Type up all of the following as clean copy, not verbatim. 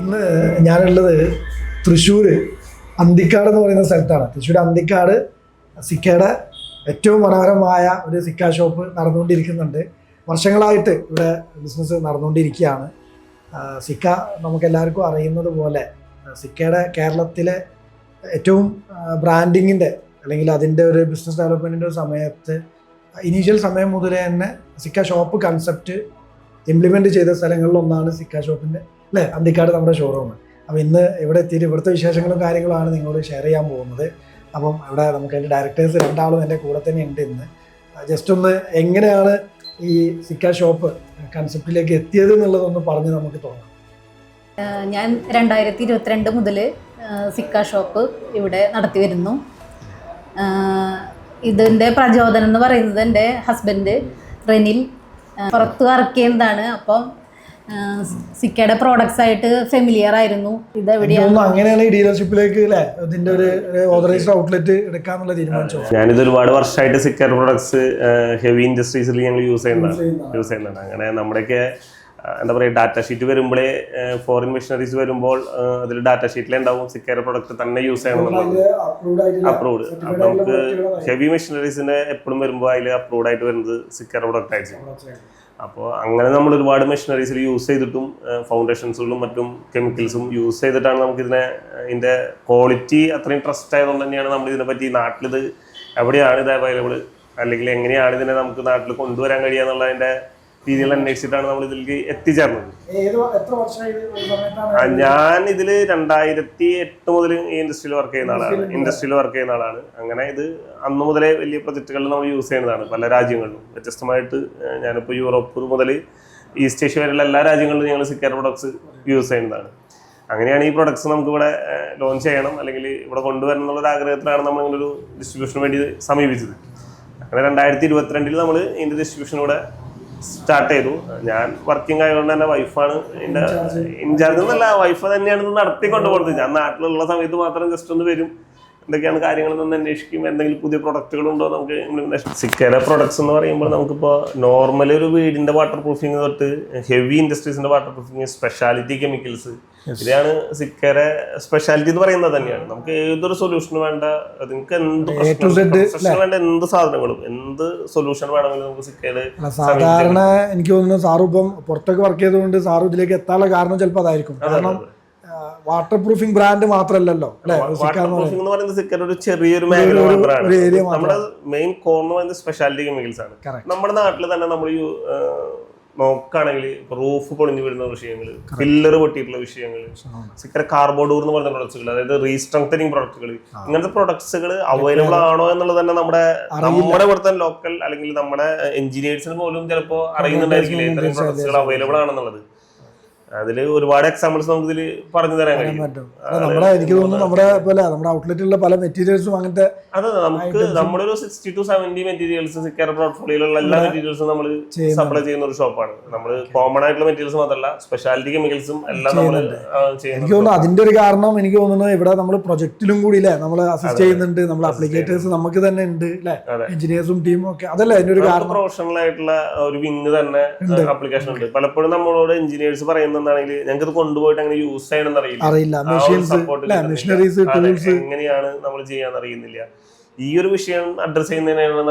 ഇന്ന് ഞാനുള്ളത് തൃശ്ശൂർ അന്തിക്കാട് എന്ന് പറയുന്ന സ്ഥലത്താണ്. തൃശ്ശൂർ അന്തിക്കാട് സിക്കയുടെ ഏറ്റവും മനോഹരമായ ഒരു സിക്ക ഷോപ്പ് നടന്നുകൊണ്ടിരിക്കുന്നുണ്ട്. വർഷങ്ങളായിട്ട് ഇവിടെ ബിസിനസ് നടന്നുകൊണ്ടിരിക്കുകയാണ്. സിക്ക നമുക്കെല്ലാവർക്കും അറിയുന്നത് പോലെ സിക്കയുടെ കേരളത്തിലെ ഏറ്റവും ബ്രാൻഡിങ്ങിൻ്റെ അല്ലെങ്കിൽ അതിൻ്റെ ഒരു ബിസിനസ് ഡെവലപ്മെൻറ്റിൻ്റെ ഒരു സമയത്ത് ഇനീഷ്യൽ സമയം മുതലേ തന്നെ സിക്ക ഷോപ്പ് കൺസെപ്റ്റ് ഇംപ്ലിമെൻറ്റ് ചെയ്ത സ്ഥലങ്ങളിലൊന്നാണ് സിക്ക ഷോപ്പിൻ്റെ അല്ലേ അന്തിക്കാട് നമ്മുടെ ഷോറൂം. അപ്പോൾ ഇന്ന് ഇവിടെ എത്തിയിട്ട് ഇവിടുത്തെ വിശേഷങ്ങളും കാര്യങ്ങളുമാണ് നിങ്ങളോട് ഷെയർ ചെയ്യാൻ പോകുന്നത്. അപ്പം ഇവിടെ നമുക്ക് അതിൻ്റെ ഡയറക്ടേഴ്സ് രണ്ടാളും എൻ്റെ കൂടെ തന്നെ ഉണ്ട്. ഇന്ന് ജസ്റ്റ് ഒന്ന് എങ്ങനെയാണ് ഈ സിക്ക ഷോപ്പ് കൺസെപ്റ്റിലേക്ക് എത്തിയത് എന്നുള്ളതൊന്ന് പറഞ്ഞ് നമുക്ക് തോന്നാം. ഞാൻ 2022 മുതൽ സിക്ക ഷോപ്പ് ഇവിടെ നടത്തി വരുന്നു. ഇതിൻ്റെ പ്രചോദനം എന്ന് പറയുന്നത് എൻ്റെ ഹസ്ബൻഡ് റെനിൽ പുറത്ത് വർക്ക് ചെയ്യുന്നതാണ്. അപ്പം സിക്കയുടെ പ്രോഡക്ട്സ് ആയിട്ട് ഫെമിലിയർ ആയിരുന്നു. ഇതെവിടെയാണ് അങ്ങനെയാണ് ഈ ഡീലർഷിപ്പിലേക്ക് അല്ലേ ഇതിൻ്റെ ഒരു ഓതറൈസ്ഡ് ഔട്ട്ലെറ്റ് എടുക്കാന്നുള്ള തീരുമാനിച്ചു. ഞാനിത് ഒരുപാട് വർഷമായിട്ട് സിക്കർ പ്രോഡക്ട്സ് ഹെവി ഇൻഡസ്ട്രീസിൽ ഞങ്ങൾ യൂസ് ചെയ്യുന്നതാണ്. അങ്ങനെ നമ്മുടെയൊക്കെ എന്താ പറയുക ഡാറ്റ ഷീറ്റ് വരുമ്പോഴേ ഫോറിൻ മെഷീനറീസ് വരുമ്പോൾ അതിൽ ഡാറ്റ ഷീറ്റിലുണ്ടാവും സിക്കയുടെ പ്രൊഡക്റ്റ് തന്നെ യൂസ് ചെയ്യണമെന്നുള്ളത് അപ്രൂവ്ഡ്. അപ്പം നമുക്ക് ഹെവി മെഷീനറീസിന് എപ്പോഴും വരുമ്പോൾ അതിൽ അപ്രൂവ്ഡ് ആയിട്ട് വരുന്നത് സിക്കയുടെ പ്രൊഡക്റ്റ് ആയിരിക്കും. അപ്പോൾ അങ്ങനെ നമ്മൾ ഒരുപാട് മെഷീനറീസിൽ യൂസ് ചെയ്തിട്ടും ഫൗണ്ടേഷൻസുകളും മറ്റും കെമിക്കൽസും യൂസ് ചെയ്തിട്ടാണ് നമുക്കിതിനെ ഇതിൻ്റെ ക്വാളിറ്റി അത്രയും ട്രസ്റ്റ് ആയതുകൊണ്ട് തന്നെയാണ് നമ്മൾ ഇതിനെപ്പറ്റി നാട്ടിലിത് എവിടെയാണ് ഇത് അവൈലബിൾ അല്ലെങ്കിൽ എങ്ങനെയാണ് ഇതിനെ നമുക്ക് നാട്ടിൽ കൊണ്ടുവരാൻ കഴിയുക എന്നുള്ളതിൻ്റെ രീതിയിൽ അന്വേഷിച്ചിട്ടാണ് നമ്മൾ ഇതിലേക്ക് എത്തിച്ചേർന്നത്. ഞാൻ ഇതിൽ 2008 മുതൽ ഈ ഇൻഡസ്ട്രിയിൽ വർക്ക് ചെയ്യുന്ന ആളാണ്. അങ്ങനെ ഇത് അന്ന് മുതലേ വലിയ പ്രൊജക്റ്റുകളിൽ നമ്മൾ യൂസ് ചെയ്യുന്നതാണ് പല രാജ്യങ്ങളിലും. വ്യത്യസ്തമായിട്ട് ഞാനിപ്പോൾ യൂറോപ്പ് മുതൽ ഈസ്റ്റ് ഏഷ്യ വരെയുള്ള എല്ലാ രാജ്യങ്ങളിലും ഞങ്ങൾ സിക്കർ പ്രൊഡക്ട്സ് യൂസ് ചെയ്യുന്നതാണ്. അങ്ങനെയാണ് ഈ പ്രൊഡക്ട്സ് നമുക്ക് ഇവിടെ ലോഞ്ച് ചെയ്യണം അല്ലെങ്കിൽ ഇവിടെ കൊണ്ടുവരണം എന്നുള്ളൊരു ആഗ്രഹത്തിലാണ് നമ്മൾ ഇങ്ങനൊരു ഡിസ്ട്രിബ്യൂഷന് വേണ്ടി സമീപിച്ചത്. അങ്ങനെ 2022 നമ്മൾ ഇതിൻ്റെ ഡിസ്ട്രിബ്യൂഷൻ ഇവിടെ സ്റ്റാർട്ട് ചെയ്തു. ഞാൻ വർക്കിംഗ് ആയതുകൊണ്ട് തന്നെ വൈഫാണ് എൻ്റെ ഇൻചാർജ് എന്നല്ല, വൈഫ് തന്നെയാണ് ഇത് നടത്തിക്കൊണ്ട് പോകുന്നത്. ഞാൻ നാട്ടിലുള്ള സമയത്ത് മാത്രം ജസ്റ്റ് ഒന്ന് വരും, എന്തൊക്കെയാണ് കാര്യങ്ങളെന്നൊന്ന് അന്വേഷിക്കും, എന്തെങ്കിലും പുതിയ പ്രൊഡക്റ്റുകളുണ്ടോ നമുക്ക്. സിക്കയുടെ പ്രൊഡക്ട്സ് എന്ന് പറയുമ്പോൾ നമുക്കിപ്പോൾ നോർമലി ഒരു വീടിൻ്റെ വാട്ടർ പ്രൂഫിങ് തൊട്ട് ഹെവി ഇൻഡസ്ട്രീസിൻ്റെ വാട്ടർ പ്രൂഫിങ്, സ്പെഷ്യാലിറ്റി കെമിക്കൽസ്, ഇതാണ് സിക്കയുടെ സ്പെഷ്യാലിറ്റി എന്ന് പറയുന്നത് തന്നെയാണ്. നമുക്ക് ഏതൊരു സൊല്യൂഷൻ വേണ്ട, നിങ്ങൾക്ക് എന്ത് വേണ്ട എന്ത് സാധനങ്ങളും എന്ത് സൊല്യൂഷൻ വേണമെങ്കിലും നമുക്ക് സിക്കയില്. സാധാരണ എനിക്ക് തോന്നുന്നു സാറ് ഇപ്പം പുറത്തൊക്കെ വർക്ക് ചെയ്തുകൊണ്ട് സാറ് ഇതിലേക്ക് എത്താനുള്ള കാരണം ചിലപ്പോൾ അതായിരിക്കും. കാരണം വാട്ടർ പ്രൂഫിംഗ് ബ്രാൻഡ് മാത്രമല്ലല്ലോ വാട്ടർ പ്രൂഫിംഗ് എന്ന് പറയുന്നത് സിക്കയുടെ ഒരു ചെറിയൊരു മേഖല മാത്രമാണ്. നമ്മുടെ മെയിൻ കോർ എന്ന് പറയുന്നത് സ്പെഷ്യാലിറ്റി കെമിക്കൽസ് ആണ്. നമ്മുടെ നാട്ടിൽ തന്നെ നമ്മൾ നോക്കുകയാണെങ്കിൽ റൂഫ് പൊളിഞ്ഞു വരുന്ന വിഷയങ്ങൾ, പില്ലർ പൊട്ടിയിട്ടുള്ള വിഷയങ്ങൾ, സിക്കര കാർബോഡൂർ എന്ന് പറയുന്ന പ്രൊഡക്ട്സുകൾ, അതായത് റീസ്ട്രെങ്തനിങ് പ്രൊഡക്റ്റുകൾ, ഇങ്ങനത്തെ പ്രൊഡക്ട്സുകൾ അവൈലബിൾ ആണോ എന്നുള്ളത് തന്നെ നമ്മുടെ ഇവിടുത്തെ ലോക്കൽ അല്ലെങ്കിൽ നമ്മുടെ എഞ്ചിനീയേഴ്സിന് പോലും ചിലപ്പോൾ അറിയുന്നുണ്ടായിരിക്കില്ല ഇത്രയും പ്രൊഡക്ട്സുകൾ അവൈലബിൾ ആണെന്നുള്ളത്. അതിൽ ഒരുപാട് എക്സാമ്പിൾസ് നമുക്ക് ഇതിൽ പറഞ്ഞു തരാൻ കഴിയും. എനിക്ക് തോന്നുന്നു നമ്മുടെ ഔട്ട്ലെറ്റിലുള്ള പല മെറ്റീരിയൽസും അങ്ങനത്തെ അതെ നമുക്ക് നമ്മുടെ ഒരു 60 to 70 മെറ്റീരിയൽസ് സിക്കർ പോർട്ട്ഫോളിയോയിലുള്ള എല്ലാ മെറ്റീരിയൽസും നമ്മൾ സപ്ലൈ ചെയ്യുന്ന ഒരു ഷോപ്പാണ്. നമ്മൾ കോമൺ ആയിട്ടുള്ള മെറ്റീരിയൽസ് മാത്രമല്ല സ്പെഷ്യാലിറ്റി കെമിക്കൽസും എല്ലാം നമ്മൾ ചെയ്യുന്നത്. എനിക്ക് തോന്നുന്നു അതിന്റെ ഒരു കാരണം എനിക്ക് തോന്നുന്നത് ഇവിടെ നമ്മൾ പ്രൊജക്റ്റിലും കൂടി അല്ലേ നമ്മൾ അസിസ്റ്റ് ചെയ്യുന്നുണ്ട്, നമ്മൾ അപ്ലിക്കേറ്റേഴ്സ് നമുക്ക് തന്നെ ഉണ്ട് അല്ലേ, എഞ്ചിനീയേഴ്സും ടീമും ഒക്കെ. അതല്ലേ അതിന്റെ ഒരു കാരണം. പ്രൊഫഷണൽ ആയിട്ടുള്ള ഒരു വിങ് തന്നെ ആപ്ലിക്കേഷൻ ഉണ്ട്. പലപ്പോഴും നമ്മളോട് എഞ്ചിനീയേഴ്സ് പറയുന്നത് എന്താണെങ്കിൽ ഞങ്ങൾക്ക് കൊണ്ടുപോയിട്ട് അങ്ങനെ യൂസ് ചെയ്യണമെന്ന് അറിയില്ല, എങ്ങനെയാണ് നമ്മൾ ചെയ്യാന്ന് അറിയുന്നില്ല. ഈ ഒരു വിഷയം അഡ്രസ് ചെയ്യുന്നതിനാണ്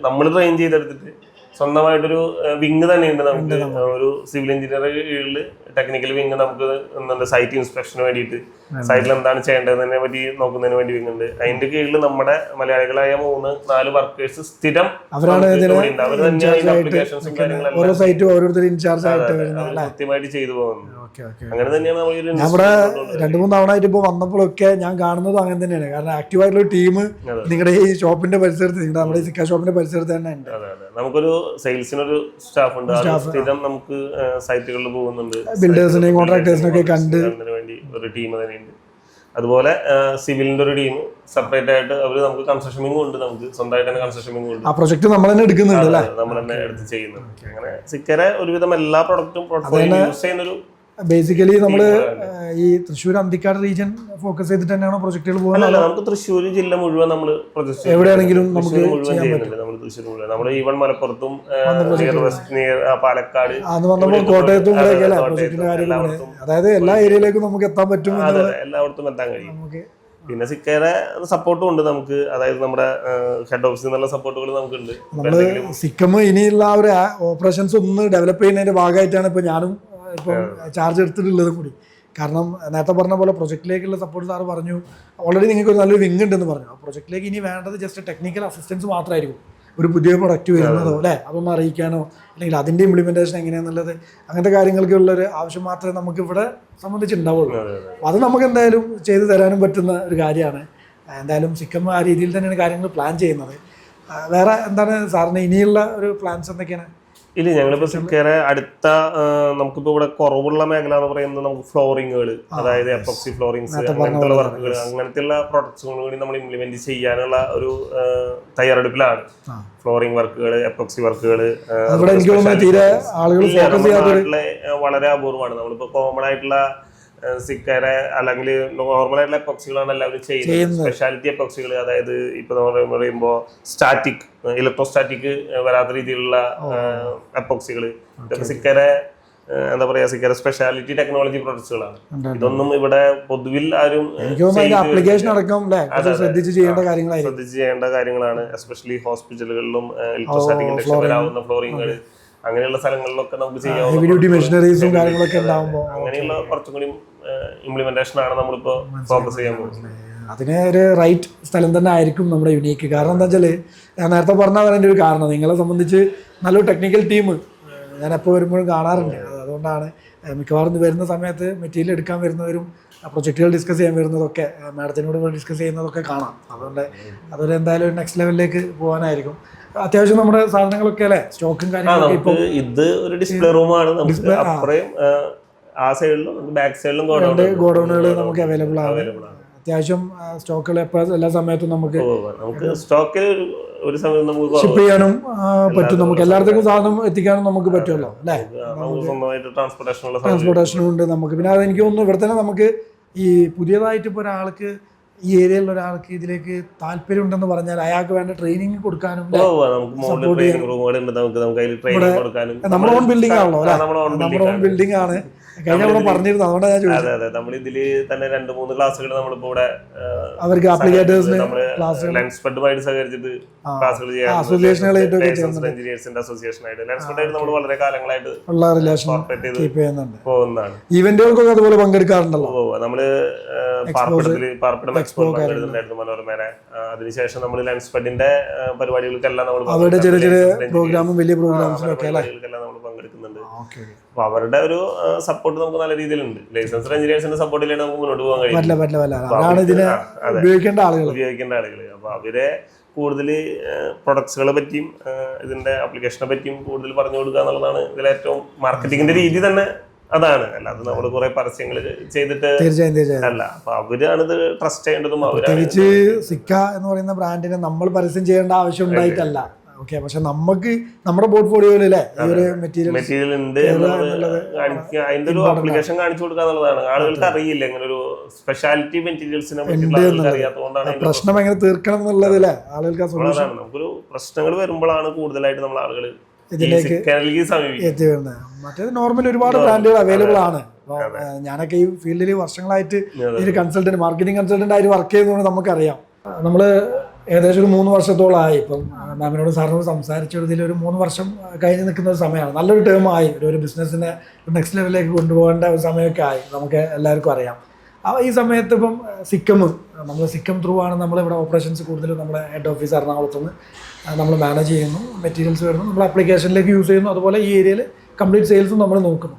നമ്മൾ ട്രെയിൻ ചെയ്തെടുത്തിട്ട് സ്വന്തമായിട്ടൊരു വിങ് തന്നെയുണ്ട്. നമുക്ക് ഒരു സിവിൽ എഞ്ചിനീയർ കീഴിൽ ടെക്നിക്കൽ വിങ് നമുക്ക് സൈറ്റ് ഇൻസ്പെക്ഷന് വേണ്ടിയിട്ട് സൈറ്റിൽ എന്താണ് ചെയ്യേണ്ടതിനെ പറ്റി നോക്കുന്നതിന് വേണ്ടി വിങ് ഉണ്ട്. അതിന്റെ കീഴിൽ നമ്മുടെ മലയാളികളായ 3-4 വർക്കേഴ്സ് സ്ഥിരം അവർ തന്നെയാണ് ആപ്ലിക്കേഷൻസും കാര്യങ്ങളെല്ലാം കൃത്യമായിട്ട് ചെയ്തു പോകുന്നത്. അങ്ങനെ തന്നെയാണ് നമ്മുടെ 2-3 തവണ ആയിട്ട് ഇപ്പൊ വന്നപ്പോഴൊക്കെ ഞാൻ കാണുന്നതും അങ്ങനെ തന്നെയാണ്. കാരണം ആക്റ്റീവ് ആയിട്ടുള്ള ടീം നിങ്ങളുടെ ഈ ഷോപ്പിന്റെ പരിസരത്ത്, നമ്മുടെ സിക്ക ഷോപ്പിന്റെ പരിസരത്ത് തന്നെ ഉണ്ട്. നമുക്കൊരു സെയിൽസിനൊരു സ്റ്റാഫ് ഉണ്ട്, സ്ഥിരം നമുക്ക് സൈറ്റുകളിൽ പോകുന്നുണ്ട്, ബിൽഡേഴ്സിനെയും കോൺട്രാക്ടേഴ്സിനൊക്കെ കണ്ട് വേണ്ടി ഒരു ടീം തന്നെയുണ്ട്. അതുപോലെ സിവിലിന്റെ ഒരു ടീം സെപ്പറേറ്റ് ആയിട്ട് അവര് നമുക്ക് കൺസ്ട്രക്ഷൻ വിങ് ഉണ്ട്, നമുക്ക് സ്വന്തമായിട്ട് തന്നെ കൺസ്ട്രക്ഷൻ വിങ് ഉണ്ട്. ആ പ്രൊജക്ട് നമ്മൾ തന്നെ എടുക്കുന്നുണ്ട്, നമ്മൾ തന്നെ എടുത്ത് ചെയ്യുന്നുണ്ട്. അങ്ങനെ സിക്കര ഒരുവിധം എല്ലാ പ്രൊഡക്റ്റും യൂസ് ചെയ്യുന്നൊരു ബേസിക്കലി നമ്മൾ ഈ തൃശ്ശൂർ അന്തിക്കാട് റീജിയൻ ഫോക്കസ് ചെയ്തിട്ട് തന്നെയാണോ പ്രൊജക്ടുകൾ പോകുന്നത്? അല്ല, നമുക്ക് തൃശ്ശൂർ ജില്ല മുഴുവൻ നമ്മൾ എവിടെയാണെങ്കിലും നമുക്ക് ചെയ്യുന്നുണ്ട്. നമ്മൾ തൃശ്ശൂർ മുഴുവൻ, നമ്മൾ ഈവൻ മലപ്പുറത്തും പാലക്കാട് അത് വന്നപ്പോൾ കോട്ടയത്തും ഇവിടെയൊക്കെ പ്രൊജക്ടിന്റെ കാര്യങ്ങൾ, അതായത് എല്ലാ ഏരിയയിലേക്കും നമുക്ക് എത്താൻ പറ്റും, എല്ലായിടത്തും എത്താൻ കഴിയും. പിന്നെ സിക്കയുടെ സപ്പോർട്ടും ഉണ്ട് നമുക്ക്, അതായത് നമ്മുടെ ഹെഡ് ഓഫീസിൽ നിന്നുള്ള സപ്പോർട്ടുകൾ നമുക്കുണ്ട്. നമ്മള് സിക്കം ഇനിയുള്ള ആ ഒരു ഓപ്പറേഷൻസ് ഒന്ന് ഡെവലപ്പ് ചെയ്യുന്നതിന്റെ ഭാഗമായിട്ടാണ് ഇപ്പൊ ഞാനും ഇപ്പം ചാർജ് എടുത്തിട്ടുള്ളത് കൂടി. കാരണം നേരത്തെ പറഞ്ഞ പോലെ പ്രൊജക്റ്റിലേക്കുള്ള സപ്പോർട്ട് സാറ് പറഞ്ഞു, ഓൾറെഡി നിങ്ങൾക്ക് ഒരു നല്ലൊരു വിങ് ഉണ്ടെന്ന് പറഞ്ഞു. ആ പ്രൊജക്റ്റിലേക്ക് ഇനി വേണ്ടത് ജസ്റ്റ് ടെക്നിക്കൽ അസിസ്റ്റൻസ് മാത്രമായിരിക്കും. ഒരു പുതിയ പ്രൊഡക്റ്റ് വരുന്നതോ അല്ലേ, അതൊന്ന് അറിയിക്കാനോ അല്ലെങ്കിൽ അതിൻ്റെ ഇംപ്ലിമെൻറ്റേഷൻ എങ്ങനെയാണെന്നുള്ളത്, അങ്ങനത്തെ കാര്യങ്ങൾക്കുള്ളൊരു ആവശ്യം മാത്രമേ നമുക്ക് ഇവിടെ സംബന്ധിച്ചുണ്ടാവുള്ളൂ. അത് നമുക്ക് എന്തായാലും ചെയ്തു തരാനും പറ്റുന്ന ഒരു കാര്യമാണ്. എന്തായാലും സിക്കം ആ രീതിയിൽ തന്നെയാണ് കാര്യങ്ങൾ പ്ലാൻ ചെയ്യുന്നത്. വേറെ എന്താണ് സാറിന് ഇനിയുള്ള ഒരു പ്ലാൻസ് എന്തൊക്കെയാണ്? ഇല്ല, ഞങ്ങളിപ്പോൾ സിക്കയുടെ അടുത്ത നമുക്കിപ്പോൾ ഇവിടെ കുറവുള്ള മേഖല എന്ന് പറയുന്നത് നമുക്ക് ഫ്ലോറിങ്ങുകൾ, അതായത് എപ്പോക്സി ഫ്ലോറിങ്സ്, അങ്ങനത്തെ വർക്കുകൾ, അങ്ങനത്തെയുള്ള പ്രൊഡക്ട്സുകൾ കൂടി നമ്മൾ ഇംപ്ലിമെന്റ് ചെയ്യാനുള്ള ഒരു തയ്യാറെടുപ്പിലാണ്. ഫ്ലോറിംഗ് വർക്കുകൾ, എപ്പോക്സി വർക്കുകൾ വളരെ അപൂർവമാണ്. നമ്മളിപ്പോൾ കോമൺ ആയിട്ടുള്ള സിക്കയുടെ അല്ലെങ്കിൽ നോർമൽ ആയിട്ടുള്ള എപ്പോക്സികളാണ് എല്ലാവരും ചെയ്യുന്നത്. സ്പെഷ്യാലിറ്റി എപ്പോക്സികൾ, അതായത് ഇപ്പൊ നമ്മൾ പറയുമ്പോൾ സ്റ്റാറ്റിക്, ഇലക്ട്രോസ്റ്റാറ്റിക് വരാത്ത രീതിയിലുള്ള എപ്പോക്സികൾ, ഇതൊക്കെ സിക്കയുടെ എന്താ പറയാ, സിക്കയുടെ സ്പെഷ്യാലിറ്റി ടെക്നോളജി പ്രൊഡക്ട്സുകളാണ്. ഇതൊന്നും ഇവിടെ പൊതുവിൽ ആരും ശ്രദ്ധിച്ച് ചെയ്യേണ്ട കാര്യങ്ങളാണ്. എസ്പെഷ്യലി ഹോസ്പിറ്റലുകളിലും ഇലക്ട്രോസ്റ്റാറ്റിക് ഇൻഡക്ഷൻ വരാവുന്ന ഫ്ലോറിങ്ങുകൾ, അങ്ങനെയുള്ള സ്ഥലങ്ങളിലൊക്കെ നമുക്ക് ചെയ്യാം. അങ്ങനെയുള്ള കുറച്ചും കൂടി ഇംപ്ലിമെന്റേഷൻ ആണ് നമ്മളിപ്പോ ഫോക്കസ് ചെയ്യാൻ പോകുന്നത്. അതിന് ഒരു റൈറ്റ് സ്ഥലം തന്നെ ആയിരിക്കും നമ്മുടെ യുണീക്ക്. കാരണം എന്താ വെച്ചാൽ ഞാൻ നേരത്തെ പറഞ്ഞതാണ് അതിൻ്റെ ഒരു കാരണം. നിങ്ങളെ സംബന്ധിച്ച് നല്ലൊരു ടെക്നിക്കൽ ടീം ഞാൻ എപ്പോൾ വരുമ്പോഴും കാണാറുണ്ട്. അതുകൊണ്ടാണ് മിക്കവാറും വരുന്ന സമയത്ത് മെറ്റീരിയൽ എടുക്കാൻ വരുന്നവരും പ്രൊജക്റ്റുകൾ ഡിസ്കസ് ചെയ്യാൻ വരുന്നതൊക്കെ മാഡത്തിനോട് ഡിസ്കസ് ചെയ്യുന്നതൊക്കെ കാണാം. അതുകൊണ്ട് അതൊരു എന്തായാലും നെക്സ്റ്റ് ലെവലിലേക്ക് പോകാനായിരിക്കും. അത്യാവശ്യം നമ്മുടെ സാധനങ്ങളൊക്കെ അല്ലേ, സ്റ്റോക്കും കാര്യങ്ങളൊക്കെ. ഇത് ഒരു ഡിസ്പ്ലേ റൂമാണ്, നമുക്ക് അപ്പുറം ആ സൈഡിലും ബാക്ക് സൈഡിലും ഗോഡൌണുകൾ നമുക്ക് അവൈലബിൾ ആണ്. അത്യാവശ്യം സ്റ്റോക്കുകൾ എപ്പോഴും എല്ലാ സമയത്തും നമുക്ക് സ്റ്റോക്കിൽ ഒരു സമയം നമുക്ക് ഷിപ്പ് ചെയ്യാനും പറ്റും. നമുക്ക് എല്ലായിടത്തേക്കും സാധനം എത്തിക്കാനും നമുക്ക് പറ്റുമല്ലോ അല്ലേ. ട്രാൻസ്പോർട്ടേഷനും ഉണ്ട് നമുക്ക്. പിന്നെ അത് എനിക്ക് തോന്നുന്നു ഇവിടെ തന്നെ നമുക്ക് ഈ പുതിയതായിട്ട് ഇപ്പോൾ ഒരാൾക്ക് ഈ ഏരിയയിലുള്ള ഒരാൾക്ക് ഇതിലേക്ക് താല്പര്യം ഉണ്ടെന്ന് പറഞ്ഞാൽ അയാൾക്ക് വേണ്ട ട്രെയിനിങ് കൊടുക്കാനും നമ്മുടെ ഓൺ ബിൽഡിംഗ് ആണല്ലോ അല്ലെ, നമ്മുടെ ഓൺ ബിൽഡിംഗ് ആണ്. കഴിഞ്ഞ നമ്മൾ പറഞ്ഞിരുന്നു, അതുകൊണ്ടാണ് ഞാൻ ചോദിച്ചത്. അതെ, നമ്മൾ ഇതില് തന്നെ 2-3 ക്ലാസ്സുകൾ നമ്മളിപ്പോ ഇവിടെ അവർക്ക് ആപ്ലിക്കേറ്റേഴ്സിന് ലെൻസ്പെഡുമായിട്ട് സഹകരിച്ചിട്ട് ക്ലാസ്സുകൾ ചെയ്യാൻ എഞ്ചിനീയേഴ്സിന്റെ അസോസിയേഷനായിട്ട് ലെൻസ്പെഡായിട്ട് നമ്മൾ വളരെ കാലങ്ങളായിട്ട് ഉള്ള റിലേഷൻ കീപ്പ് ചെയ്യുന്നുണ്ട്. പോകുന്നതാണ്. ഈവന്റുകൾക്കൊക്കെ അതുപോലെ പങ്കെടുക്കാറുണ്ടല്ലോ. നമ്മള് പാർപ്പിടം എക്സ്പോ പങ്കെടുത്തിട്ടുണ്ടായിരുന്നു മനോരമേനെ. അതിനുശേഷം നമ്മൾ ലെൻസ്പെഡിന്റെ പരിപാടികൾക്കെല്ലാം നമ്മൾ അവരുടെ ചെറിയ ചെറിയ പ്രോഗ്രാമും വലിയ പ്രോഗ്രാംസിലൊക്കെ നമ്മൾ പങ്കെടുക്കുന്നുണ്ട്. അപ്പൊ അവരുടെ ഒരു സപ്പോർട്ട് നമുക്ക് നല്ല രീതിയിലുണ്ട്. ലൈസൻസ്ഡ് എഞ്ചിനീയേഴ്സിന്റെ സപ്പോർട്ടിലാണ് നമുക്ക് മുന്നോട്ട് പോകാൻ കഴിയും. ഉപയോഗിക്കേണ്ട ആളുകൾ. അപ്പൊ അവരെ കൂടുതൽ പ്രൊഡക്ട്സുകളെ പറ്റിയും ഇതിന്റെ ആപ്ലിക്കേഷനെ പറ്റിയും കൂടുതൽ പറഞ്ഞു കൊടുക്കുക എന്നുള്ളതാണ് ഇതിലെ ഏറ്റവും മാർക്കറ്റിംഗിന്റെ രീതി തന്നെ. അതാണ്, അല്ലാതെ നമ്മൾ കുറെ പരസ്യങ്ങൾ ചെയ്തിട്ട് അല്ല. അപ്പൊ അവരാണ് ഇത് ട്രസ്റ്റ് ചെയ്യേണ്ടതും. പ്രത്യേകിച്ച് സിക്ക എന്ന് പറയുന്ന ബ്രാൻഡിനെ നമ്മൾ പരസ്യം ചെയ്യേണ്ട ആവശ്യം ഉണ്ടായിട്ടല്ല. ഓക്കെ, പക്ഷെ നമുക്ക് നമ്മുടെ പോർട്ട്ഫോളിയോയിലെ മെറ്റീരിയൽ ഉണ്ട്, അതിന്റെ ഒരു ആപ്ലിക്കേഷൻ കാണിച്ചു കൊടുക്കുക എന്നുള്ളതാണ്. ആളുകൾക്ക് അറിയില്ല ഇങ്ങനെ ഒരു സ്പെഷ്യാലിറ്റി മെറ്റീരിയൽസിനെ പറ്റി അറിയാത്തതുകൊണ്ടാണ് പ്രശ്നം എങ്ങനെ തീർക്കണം എന്നുള്ളതല്ലേ ആളുകൾക്ക്. നമുക്കൊരു പ്രശ്നങ്ങൾ വരുമ്പോഴാണ് കൂടുതലായിട്ട് നമ്മൾ ആളുകൾ ഇതിലേക്ക് എത്തിവരുന്നത്. മറ്റേത് നോർമലി ഒരുപാട് ബ്രാൻഡുകൾ അവൈലബിൾ ആണ്. ഞാനൊക്കെ ഈ ഫീൽഡിൽ വർഷങ്ങളായിട്ട് ഈ കൺസൾട്ടന്റ്, മാർക്കറ്റിംഗ് കൺസൾട്ടന്റ് ആയിട്ട് വർക്ക് ചെയ്യുന്നതുകൊണ്ട് നമുക്കറിയാം. നമ്മൾ ഏകദേശം ഒരു 3 വർഷത്തോളമായി ഇപ്പം മാമിനോട് സാറിനോട് സംസാരിച്ചതിൽ ഒരു 3 വർഷം കഴിഞ്ഞ് നിൽക്കുന്ന ഒരു സമയമാണ്. നല്ലൊരു ടേമായി. ഒരു ബിസിനസ്സിനെ നെക്സ്റ്റ് ലെവലിലേക്ക് കൊണ്ടുപോകേണ്ട ഒരു സമയമൊക്കെ ആയി, നമുക്ക് എല്ലാവർക്കും അറിയാം. ഈ സമയത്ത് ഇപ്പം നമ്മൾ സിക്കം ത്രൂ ആണ് നമ്മളിവിടെ ഓപ്പറേഷൻസ് കൂടുതലും നമ്മുടെ ഹെഡ് ഓഫീസ് എറണാകുളത്തുനിന്ന് നമ്മൾ മാനേജ് ചെയ്യുന്നു. മെറ്റീരിയൽസ് വരുന്നു, നമ്മൾ ആപ്ലിക്കേഷനിലേക്ക് യൂസ് ചെയ്യുന്നു. അതുപോലെ ഈ ഏരിയയിൽ കംപ്ലീറ്റ് സെയിൽസും നമ്മൾ നോക്കുന്നു.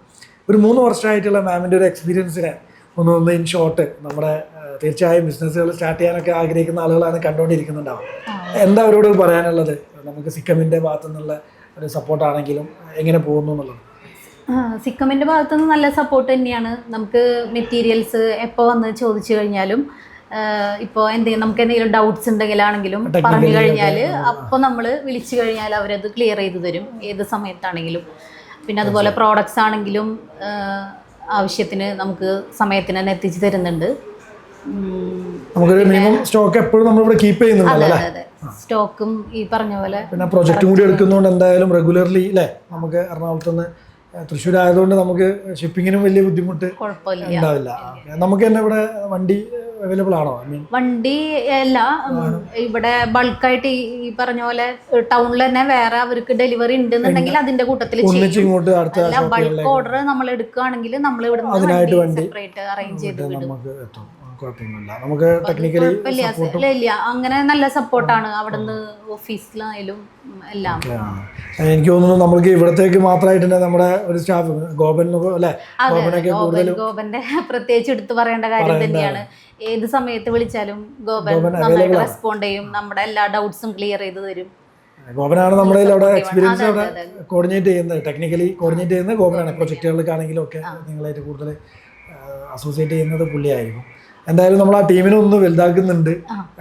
ഒരു 3 വർഷമായിട്ടുള്ള മാമിൻ്റെ ഒരു എക്സ്പീരിയൻസിനെ ഒന്ന് ഇൻ ഷോർട്ട് നമ്മുടെ തീർച്ചയായും ബിസിനസ്സുകൾ സ്റ്റാർട്ട് ചെയ്യാനൊക്കെ ആഗ്രഹിക്കുന്ന ആളുകളാണ് കണ്ടുകൊണ്ടിരിക്കുന്നുണ്ടാവും. എന്താ അവരോട് പറയാനുള്ളത്? നമുക്ക് സിക്കമിൻ്റെ ഭാഗത്തു നിന്നുള്ള ഒരു സപ്പോർട്ടാണെങ്കിലും എങ്ങനെ പോകുന്നു എന്നുള്ളത്. സിക്കമിൻ്റെ ഭാഗത്തുനിന്ന് നല്ല സപ്പോർട്ട് തന്നെയാണ്. നമുക്ക് മെറ്റീരിയൽസ് എപ്പോൾ വന്ന് ചോദിച്ചു കഴിഞ്ഞാലും, ഇപ്പോൾ നമുക്ക് എന്തെങ്കിലും ഡൗട്ട്സ് ഉണ്ടെങ്കിലാണെങ്കിലും പറഞ്ഞു കഴിഞ്ഞാൽ അപ്പോൾ നമ്മൾ വിളിച്ചു കഴിഞ്ഞാൽ അവരത് ക്ലിയർ ചെയ്ത് തരും ഏത് സമയത്താണെങ്കിലും. പിന്നെ അതുപോലെ പ്രോഡക്ട്സ് ആണെങ്കിലും ആവശ്യത്തിന് നമുക്ക് സമയത്തിന് തന്നെ എത്തിച്ചു തരുന്നുണ്ട്. നമുക്കൊരു മിനിമം സ്റ്റോക്ക് എപ്പോഴും നമ്മളിവിടെ കീപ്പ് ചെയ്യുന്നുണ്ടല്ലോ അതെ അല്ലേ? അതെ, സ്റ്റോക്കും ഈ പറഞ്ഞ പോലെ. പിന്നെ പ്രൊജക്റ്റും കൂടി എടുക്കുന്നതുകൊണ്ട് എന്തായാലും റെഗുലർലി അല്ലേ നമുക്ക് എറണാകുളത്ത് നിന്ന് തൃശ്ശൂർ ആയതുകൊണ്ട് നമുക്ക് ഷിപ്പിങ്ങിനും വലിയ ബുദ്ധിമുട്ട് കുഴപ്പമില്ല. ഉണ്ടാവില്ല. നമുക്ക് തന്നെ ഇവിടെ വണ്ടി അവൈലബിൾ ആണോ? വണ്ടി അല്ല, ഇവിടെ ബൾക്കായിട്ട് ഈ പറഞ്ഞ പോലെ ടൗണിൽ തന്നെ വേറെ അവർക്ക് ഡെലിവറി ഉണ്ടെന്നുണ്ടെങ്കിൽ അതിന്റെ കൂട്ടത്തിൽ ഇങ്ങോട്ട് അടുത്ത ബൾക്ക് ഓർഡർ നമ്മൾ എടുക്കുകയാണെങ്കിൽ നമ്മൾ ഇവിടെ സെപ്പറേറ്റ് അറേഞ്ച് ചെയ്ത് വിടും. നമുക്ക് എത്തും, കുഴപ്പമൊന്നുമില്ല. നമുക്ക് ടെക്നിക്കലി ഇല്ല, അങ്ങനെ നല്ല സപ്പോർട്ടാണ് അവിടുന്ന് ഓഫീസിലായാലും എല്ലാം. എനിക്ക് തോന്നുന്നു നമ്മൾക്ക് ഇവിടത്തേക്ക് മാത്രമായിട്ട് തന്നെ നമ്മുടെ ഒരു സ്റ്റാഫ് ഗോപൻ അല്ലെ, ഗോപന്റെ പ്രത്യേകിച്ച് എടുത്തു പറയേണ്ട കാര്യം തന്നെയാണ്. ഏത് സമയത്ത് വിളിച്ചാലും ഗോപൻ നന്നായിട്ട് റെസ്പോണ്ട് ചെയ്യും, നമ്മുടെ എല്ലാ ഡൗട്ട്സും ക്ലിയർ ചെയ്ത് തരും. ഗോപനാണ് നമ്മുടെ അവിടെ എക്സ്പീരിയൻസ് അവിടെ കോർഡിനേറ്റ് ചെയ്യുന്നത്, ടെക്നിക്കലി കോർഡിനേറ്റ് ചെയ്യുന്നത് ഗോപനാണ്. പ്രൊജക്റ്റുകൾക്കാണെങ്കിലും ഒക്കെ നിങ്ങളായിട്ട് കൂടുതൽ അസോസിയേറ്റ് ചെയ്യുന്നത് പുള്ളിയായിരിക്കും. എന്തായാലും നമ്മൾ ആ ടീമിനെ ഒന്ന് വലുതാക്കുന്നുണ്ട്.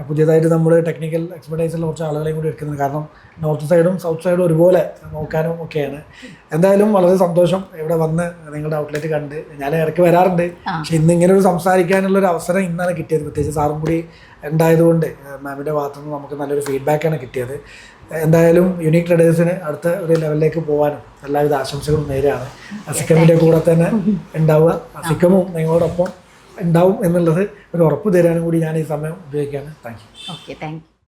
പുതിയതായിട്ട് നമ്മൾ ടെക്നിക്കൽ എക്സ്പെർട്ടൈസുള്ള കുറച്ച് ആളുകളെയും കൂടി എടുക്കുന്നുണ്ട്. കാരണം നോർത്ത് സൈഡും സൗത്ത് സൈഡും ഒരുപോലെ നോക്കാനും ഒക്കെയാണ്. എന്തായാലും വളരെ സന്തോഷം ഇവിടെ വന്ന് നിങ്ങളുടെ ഔട്ട്ലെറ്റ് കണ്ട്. ഞാൻ ഇടയ്ക്ക് വരാറുണ്ട്, പക്ഷെ ഇന്ന് ഇങ്ങനെ ഒരു സംസാരിക്കാനുള്ള ഒരു അവസരം ഇന്നാണ് കിട്ടിയത്. പ്രത്യേകിച്ച് സാറും കൂടി ഉണ്ടായതുകൊണ്ട് മാമിൻ്റെ ഭാഗത്തുനിന്ന് നമുക്ക് നല്ലൊരു ഫീഡ്ബാക്കാണ് കിട്ടിയത്. എന്തായാലും യുണീക്ക് ട്രേഡേഴ്സിന് അടുത്ത ഒരു ലെവലിലേക്ക് പോകാനും എല്ലാവിധ ആശംസകളും നേരെയാണ്. സിക്കമിൻ്റെ കൂടെ തന്നെ ഉണ്ടാവുക, സിക്കമും നിങ്ങളോടൊപ്പം ഉണ്ടാവും എന്നുള്ളത് ഒരു ഉറപ്പ് തരാനും കൂടി ഞാൻ ഈ സമയം ഉപയോഗിക്കുകയാണ്. Thank you. Okay, thank you.